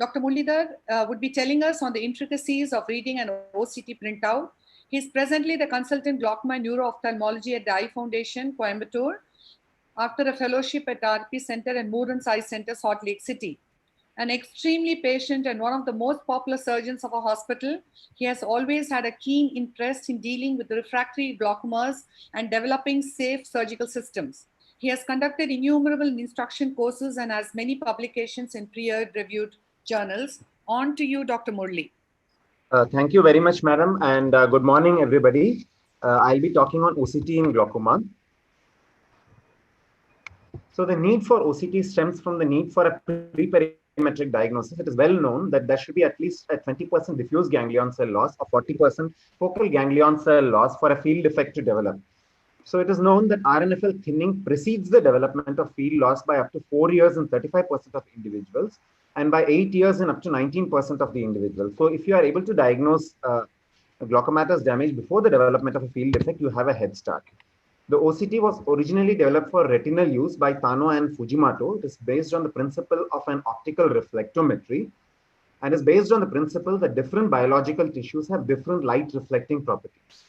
Dr. Muralidhar would be telling us on the intricacies of reading an OCT printout. He is presently the consultant glaucoma and neuro-ophthalmology at the Eye Foundation, Coimbatore, after a fellowship at RP Center and Moorans Eye Center, Salt Lake City. An extremely patient and one of the most popular surgeons of our hospital, he has always had a keen interest in dealing with refractory glaucomas and developing safe surgical systems. He has conducted innumerable instruction courses and has many publications in peer-reviewed journals. On to you, Dr. Murli. Thank you very much, madam, and good morning, everybody. I'll be talking on OCT in glaucoma. So the need for OCT stems from the need for a pre-perimetric diagnosis. It is well known that there should be at least a 20% diffuse ganglion cell loss or 40% focal ganglion cell loss for a field defect to develop. So it is known that RNFL thinning precedes the development of field loss by up to 4 years in 35% of individuals and by 8 years in up to 19% of the individuals. So if you are able to diagnose glaucomatous damage before the development of a field defect, you have a head start. The OCT was originally developed for retinal use by Tano and Fujimoto. It is based on the principle of an optical reflectometry and is based on the principle that different biological tissues have different light reflecting properties.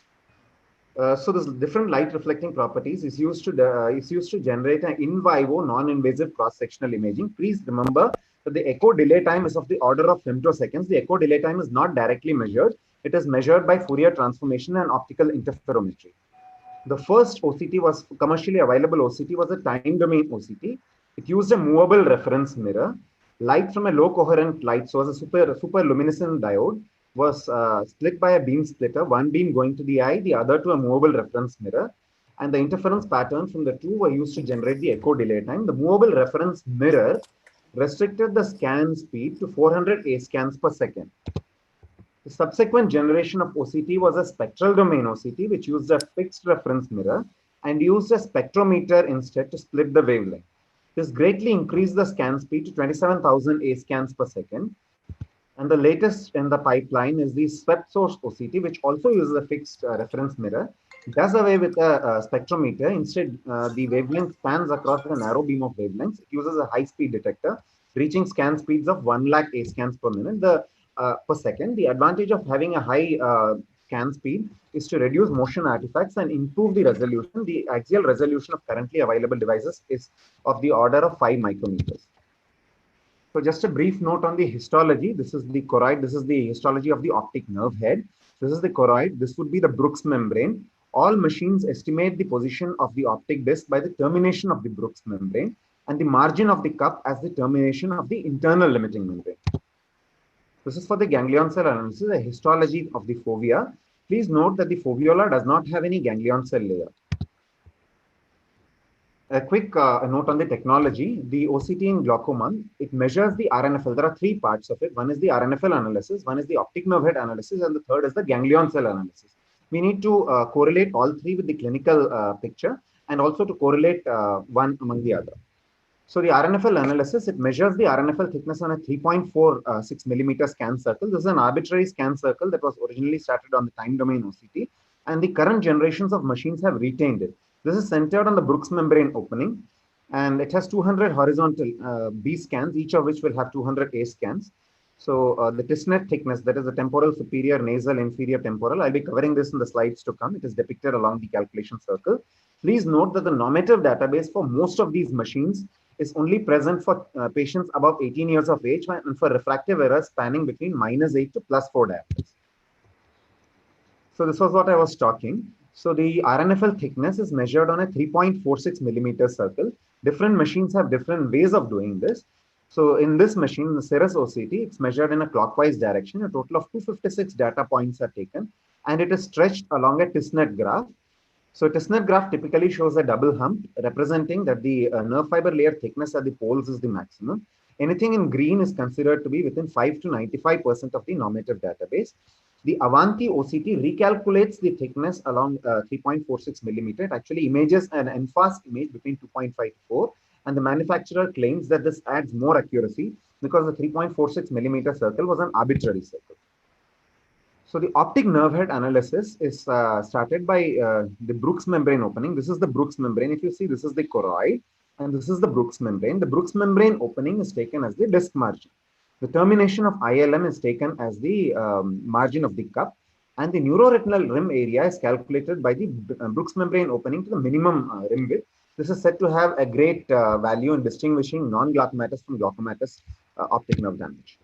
So this different light reflecting properties is used to generate an in vivo non-invasive cross-sectional imaging. Please remember that the echo delay time is of the order of femtoseconds. The echo delay time is not directly measured. It is measured by Fourier transformation and optical interferometry. The first OCT was commercially available OCT was a time domain OCT. It used a movable reference mirror. Light from a low coherent light source, a super luminescent diode, was split by a beam splitter, one beam going to the eye, the other to a movable reference mirror. And the interference pattern from the two were used to generate the echo delay time. The movable reference mirror restricted the scan speed to 400 A scans per second. The subsequent generation of OCT was a spectral domain OCT, which used a fixed reference mirror and used a spectrometer instead to split the wavelength. This greatly increased the scan speed to 27,000 A scans per second. And the latest in the pipeline is the swept source OCT, which also uses a fixed reference mirror. It does away with a spectrometer. Instead, the wavelength spans across a narrow beam of wavelengths. It uses a high-speed detector, reaching scan speeds of 1 lakh A scans per minute. Per second. The advantage of having a high scan speed is to reduce motion artifacts and improve the resolution. The axial resolution of currently available devices is of the order of 5 micrometers. So just a brief note on the histology. This is the choroid. This is the histology of the optic nerve head. This is the choroid. This would be the Brooks membrane. All machines estimate the position of the optic disc by the termination of the Brooks membrane and the margin of the cup as the termination of the internal limiting membrane. This is for the ganglion cell analysis, a histology of the fovea. Please note that the foveola does not have any ganglion cell layer. A quick note on the technology. The OCT in glaucoma, it measures the RNFL. There are 3 parts of it. One is the RNFL analysis, one is the optic nerve head analysis, and the third is the ganglion cell analysis. We need to correlate all 3 with the clinical picture and also to correlate one among the other. So the RNFL analysis, it measures the RNFL thickness on a 3.46 millimeter scan circle. This is an arbitrary scan circle that was originally started on the time domain OCT, and the current generations of machines have retained it. This is centered on the Brooks membrane opening, and it has 200 horizontal B scans, each of which will have 200 A scans. So the Tisnet thickness, that is the temporal superior, nasal, inferior temporal. I'll be covering this in the slides to come. It is depicted along the calculation circle. Please note that the normative database for most of these machines is only present for patients above 18 years of age and for refractive errors spanning between -8 to +4 diopters. So this was what I was talking. So the RNFL thickness is measured on a 3.46 millimeter circle. Different machines have different ways of doing this. So in this machine, the Ceres OCT, it's measured in a clockwise direction. A total of 256 data points are taken, and it is stretched along a Tisnet graph. So Tisnet graph typically shows a double hump representing that the nerve fiber layer thickness at the poles is the maximum. Anything in green is considered to be within 5 to 95% of the normative database. The Avanti OCT recalculates the thickness along 3.46 millimeter. It actually images an ENFAST image between 2.5 to 4, and the manufacturer claims that this adds more accuracy because the 3.46 millimeter circle was an arbitrary circle. So the optic nerve head analysis is started by the Brooks membrane opening. This is the Brooks membrane. If you see, this is the choroid, and this is the Brooks membrane. The Brooks membrane opening is taken as the disc margin. The termination of ILM is taken as the margin of the cup, and the neuroretinal rim area is calculated by the Brooks membrane opening to the minimum rim width. This is said to have a great value in distinguishing non-glaucomatous from glaucomatous optic nerve damage.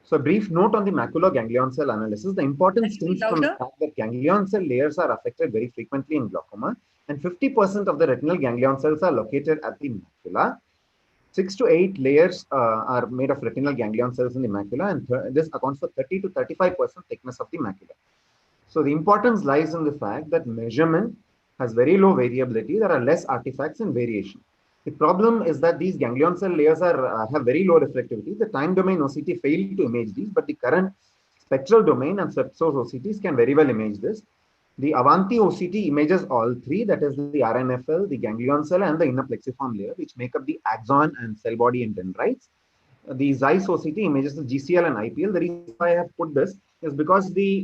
So a brief note on the macular ganglion cell analysis. The importance stems from the fact that ganglion cell layers are affected very frequently in glaucoma, and 50% of the retinal ganglion cells are located at the macula. 6 to 8 layers are made of retinal ganglion cells in the macula, and this accounts for 30 to 35% thickness of the macula. So the importance lies in the fact that measurement has very low variability. There are less artifacts and variation. The problem is that these ganglion cell layers have very low reflectivity. The time domain OCT failed to image these, but the current spectral domain and swept source OCTs can very well image this. The Avanti OCT images all three, that is the RNFL, the ganglion cell, and the inner plexiform layer, which make up the axon and cell body and dendrites. The Zeiss OCT images the GCL and IPL. The reason why I have put this is because the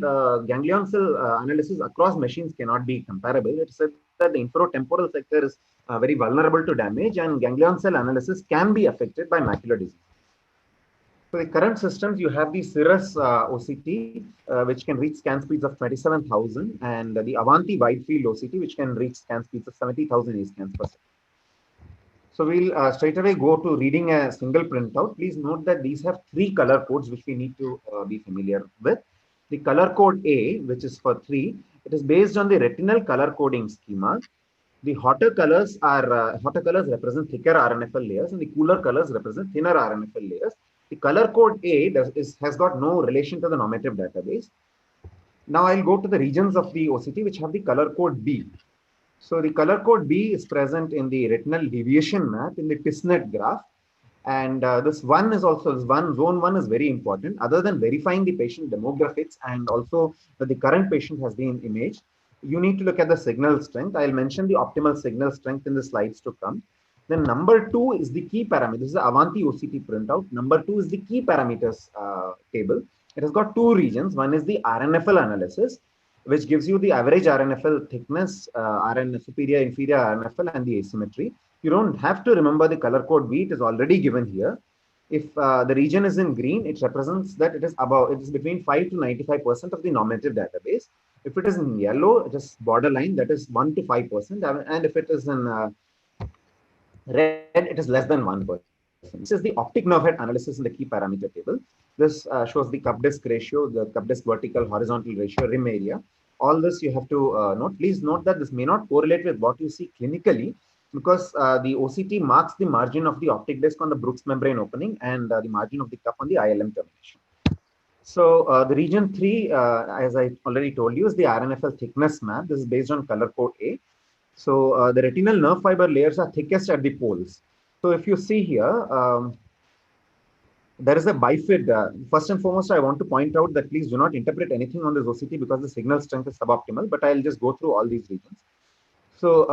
ganglion cell analysis across machines cannot be comparable. It said that the infratemporal sector is very vulnerable to damage, and ganglion cell analysis can be affected by macular disease. So the current systems, you have the Cirrus OCT, which can reach scan speeds of 27,000, and the Avanti wide field OCT, which can reach scan speeds of 70,000 scans per second. So we'll straight away go to reading a single printout. Please note that these have 3 color codes, which we need to be familiar with. The color code A, which is for 3, it is based on the retinal color coding schema. The hotter colors represent thicker RNFL layers, and the cooler colors represent thinner RNFL layers. The color code A has got no relation to the normative database. Now I'll go to the regions of the OCT which have the color code B. So the color code B is present in the retinal deviation map in the TISNET graph. And this zone 1 is very important. Other than verifying the patient demographics and also that the current patient has been imaged, you need to look at the signal strength. I'll mention the optimal signal strength in the slides to come. Then number 2 is the key parameter. This is the Avanti OCT printout. Number 2 is the key parameters table. It has got 2 regions. One is the RNFL analysis, which gives you the average RNFL thickness, superior, inferior RNFL, and the asymmetry. You don't have to remember the color code B. It is already given here. If the region is in green, it represents that it is between 5 to 95% of the normative database. If it is in yellow, it is borderline, that is 1 to 5%. And if it is in red, it is less than 1%. This is the optic nerve head analysis in the key parameter table. This shows the cup disc ratio, the cup disc vertical horizontal ratio, rim area. All this you have to note. Please note that this may not correlate with what you see clinically, because the OCT marks the margin of the optic disc on the Brooks membrane opening and the margin of the cup on the ILM termination. So the region 3, as I already told you, is the RNFL thickness map. This is based on color code A. So the retinal nerve fiber layers are thickest at the poles. So if you see here, there is a bifid. First and foremost, I want to point out that please do not interpret anything on this OCT because the signal strength is suboptimal, but I'll just go through all these regions. So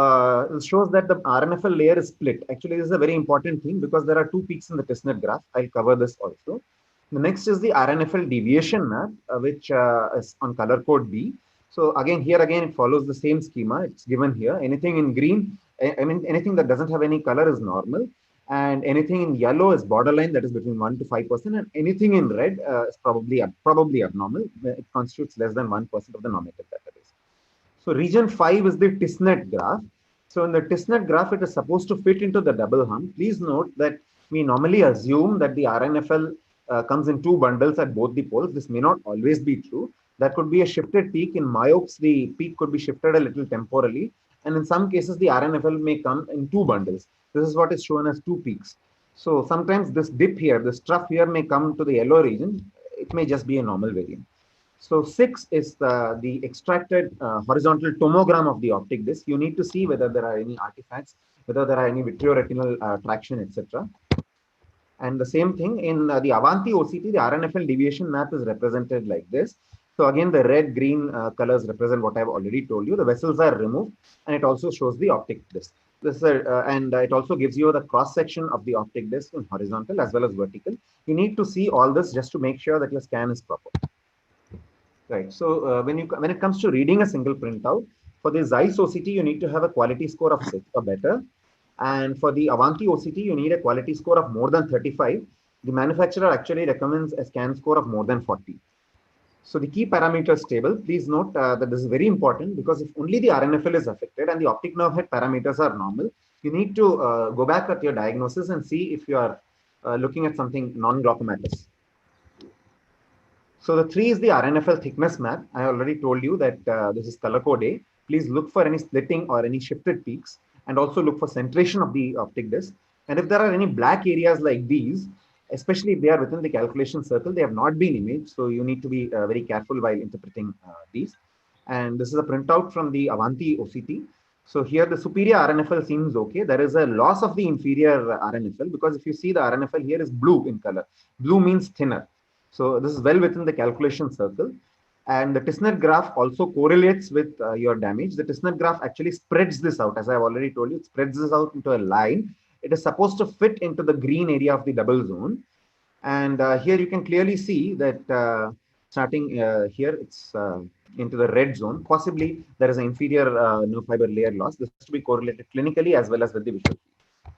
it shows that the RNFL layer is split. Actually, this is a very important thing because there are 2 peaks in the TISNET graph. I'll cover this also. The next is the RNFL deviation map, which is on color code B. So again, it follows the same schema. It's given here. Anything in green, anything that doesn't have any color is normal. And anything in yellow is borderline, that is between 1 to 5%. And anything in red is probably abnormal. It constitutes less than 1% of the normative database. So region 5 is the TISNET graph. So in the TISNET graph, it is supposed to fit into the double hump. Please note that we normally assume that the RNFL comes in 2 bundles at both the poles. This may not always be true. That could be a shifted peak. In myopes, the peak could be shifted a little temporally. And in some cases, the RNFL may come in 2 bundles. This is what is shown as 2 peaks. So sometimes this dip here, this trough here may come to the yellow region. It may just be a normal variant. So 6 is the extracted horizontal tomogram of the optic disc. You need to see whether there are any artifacts, whether there are any vitreoretinal traction, etc. And the same thing in the Avanti OCT, the RNFL deviation map is represented like this. So again, the red, green colors represent what I've already told you. The vessels are removed, and it also shows the optic disc. And it also gives you the cross section of the optic disc in horizontal as well as vertical. You need to see all this just to make sure that your scan is proper. Right. So when it comes to reading a single printout, for the Zeiss OCT, you need to have a quality score of 6 or better. And for the Avanti OCT, you need a quality score of more than 35. the manufacturer actually recommends a scan score of more than 40. So the key parameters table, please note that this is very important, because if only the RNFL is affected and the optic nerve head parameters are normal, you need to go back at your diagnosis and see if you are looking at something non-glaucomatous. So the 3 is the RNFL thickness map. I already told you that this is color code A. Please look for any splitting or any shifted peaks, and also look for centration of the optic disc. And if there are any black areas like these, especially if they are within the calculation circle, they have not been imaged. So you need to be very careful while interpreting these. And this is a printout from the Avanti OCT. So here the superior RNFL seems okay. There is a loss of the inferior RNFL, because if you see the RNFL here is blue in color. Blue means thinner. So this is well within the calculation circle. And the Tissner graph also correlates with your damage. The Tissner graph actually spreads this out. As I've already told you, it spreads this out into a line. It is supposed to fit into the green area of the double zone. And here you can clearly see that starting here, it's into the red zone. Possibly there is an inferior nerve fiber layer loss. This has to be correlated clinically as well as with the visual field.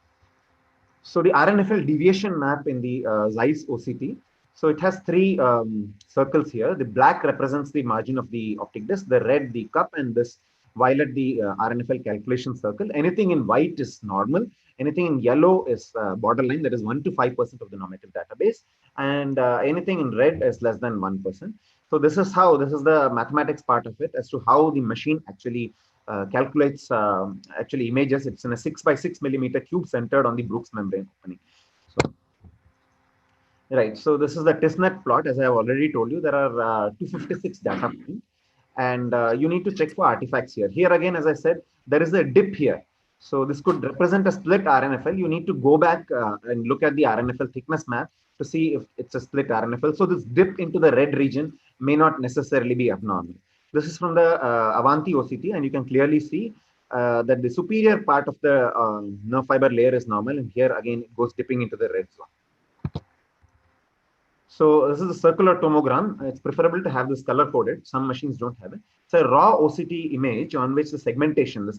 So the RNFL deviation map in the Zeiss OCT. So it has 3 circles here. The black represents the margin of the optic disc, the red the cup, and this violet the RNFL calculation circle. Anything in white is normal. Anything in yellow is borderline, that is 1 to 5% of the normative database, and anything in red is less than 1%. So this is the mathematics part of it, as to how the machine actually calculates actually images. It's in a 6 by 6 millimeter cube centered on the Brooks membrane opening. So, right, so this is the testnet plot. As I have already told you, there are 256 data points, and you need to check for artifacts here. Here again, as I said, there is a dip here. So this could represent a split RNFL. You need to go back and look at the RNFL thickness map to see if it's a split RNFL. So this dip into the red region may not necessarily be abnormal. This is from the Avanti OCT, and you can clearly see that the superior part of the nerve fiber layer is normal, and here again it goes dipping into the red zone. So this is a circular tomogram. It's preferable to have this color coded. Some machines don't have it. It's a raw OCT image on which the segmentation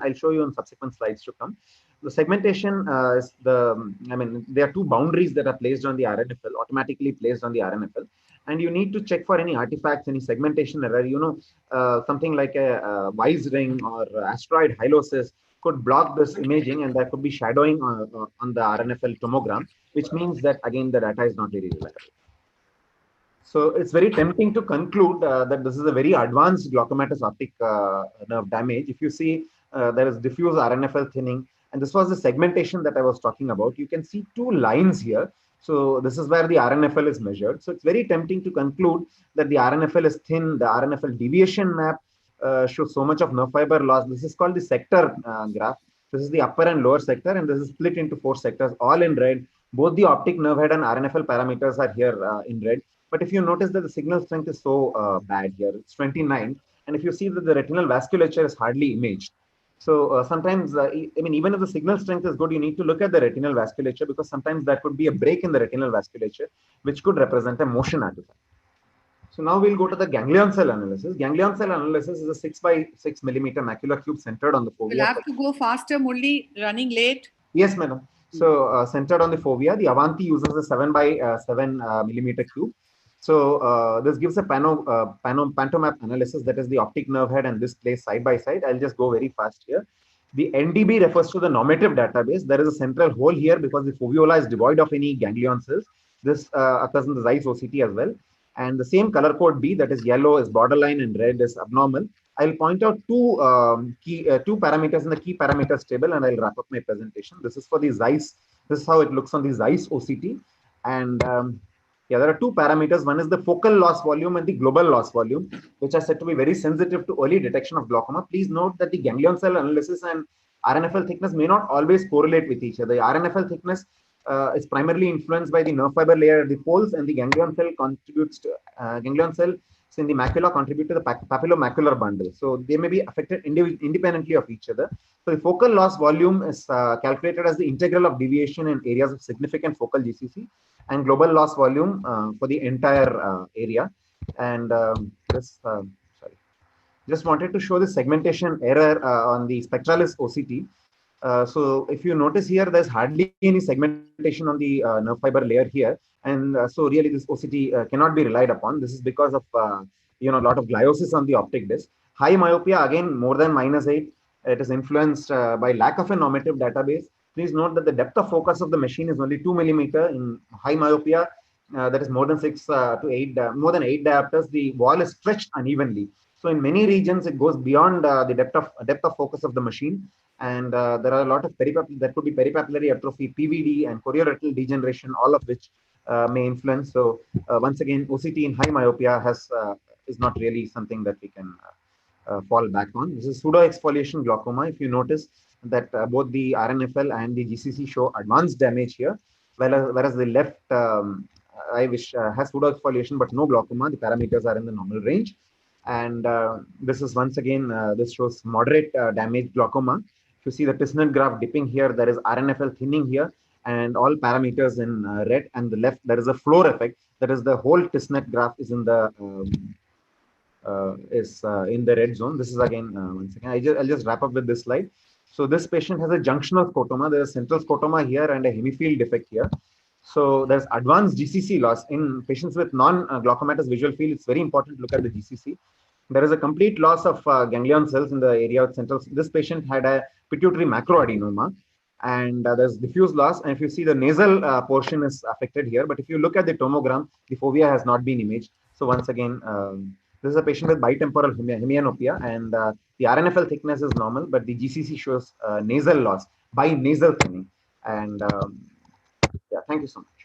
I'll show you on subsequent slides to come. The segmentation is there are 2 boundaries that are placed on the RNFL, automatically placed on the RNFL. And you need to check for any artifacts, any segmentation error, something like a Wise ring or asteroid hylosis could block this imaging, and there could be shadowing on the RNFL tomogram, which means that again the data is not very reliable. So it's very tempting to conclude that this is a very advanced glaucomatous optic nerve damage. If you see there is diffuse RNFL thinning, and this was the segmentation that I was talking about. You can see 2 lines here. So this is where the RNFL is measured. So it's very tempting to conclude that the RNFL is thin. The RNFL deviation map shows so much of nerve fiber loss. This is called the sector graph. This is the upper and lower sector, and this is split into 4 sectors, all in red. Both the optic nerve head and RNFL parameters are here in red. But if you notice that the signal strength is so bad here, it's 29. And if you see that the retinal vasculature is hardly imaged. So sometimes, even if the signal strength is good, you need to look at the retinal vasculature, because sometimes there could be a break in the retinal vasculature, which could represent a motion artifact. So now we'll go to the ganglion cell analysis. Ganglion cell analysis is a 6 by 6 millimeter macular cube centered on the fovea. We'll have to go faster, Murli, running late. Yes, madam. So centered on the fovea, the Avanti uses a 7 by 7 millimeter cube. So this gives a pantomap analysis, that is the optic nerve head and this place side by side. I'll just go very fast here. The NDB refers to the normative database. There is a central hole here because the foveola is devoid of any ganglion cells. This occurs in the Zeiss OCT as well. And the same color code B, that is yellow is borderline and red is abnormal. I'll point out 2 parameters in the key parameters table, and I'll wrap up my presentation. This is for the Zeiss. This is how it looks on the Zeiss OCT. And there are 2 parameters. One is the focal loss volume and the global loss volume, which are said to be very sensitive to early detection of glaucoma. Please note that the ganglion cell analysis and RNFL thickness may not always correlate with each other. The RNFL thickness is primarily influenced by the nerve fiber layer at the poles, and the ganglion cell contributes to ganglion cells in the macula contribute to the papillomacular bundle. So they may be affected independently of each other. So the focal loss volume is calculated as the integral of deviation in areas of significant focal GCC, and global loss volume for the entire area. And just wanted to show the segmentation error on the Spectralis OCT. So if you notice here, there's hardly any segmentation on the nerve fiber layer here. And so really this OCT cannot be relied upon. This is because of, a lot of gliosis on the optic disc. High myopia, again, more than -8. It is influenced by lack of a normative database. Please note that the depth of focus of the machine is only 2 millimeter. In high myopia, that is more than 6 to 8, more than 8 diopters. The wall is stretched unevenly. So in many regions, it goes beyond the depth of focus of the machine. And there are a lot of there could be peripapillary atrophy, PVD, and chorioretinal degeneration, all of which may influence. So once again, OCT in high myopia is not really something that we can fall back on. This is pseudo exfoliation glaucoma. If you notice that both the RNFL and the GCC show advanced damage here, whereas the left eye which has pseudo exfoliation but no glaucoma, the parameters are in the normal range. And this is once again, this shows moderate damage glaucoma. If you see the Tisnet graph dipping here, there is RNFL thinning here, and all parameters in red. And the left, there is a floor effect. That is, the whole Tisnet graph is in the in the red zone. This is again once again. I'll just wrap up with this slide. So this patient has a junctional scotoma. There is central scotoma here and a hemifield defect here. So there's advanced GCC loss in patients with non-glaucomatous visual field. It's very important to look at the GCC. There is a complete loss of ganglion cells in the area of central. This patient had a pituitary macroadenoma, and there's diffuse loss. And if you see, the nasal portion is affected here, but if you look at the tomogram, the fovea has not been imaged. So once again, this is a patient with bitemporal hemianopia, and the RNFL thickness is normal, but the GCC shows nasal loss by nasal thinning. And yeah, thank you so much.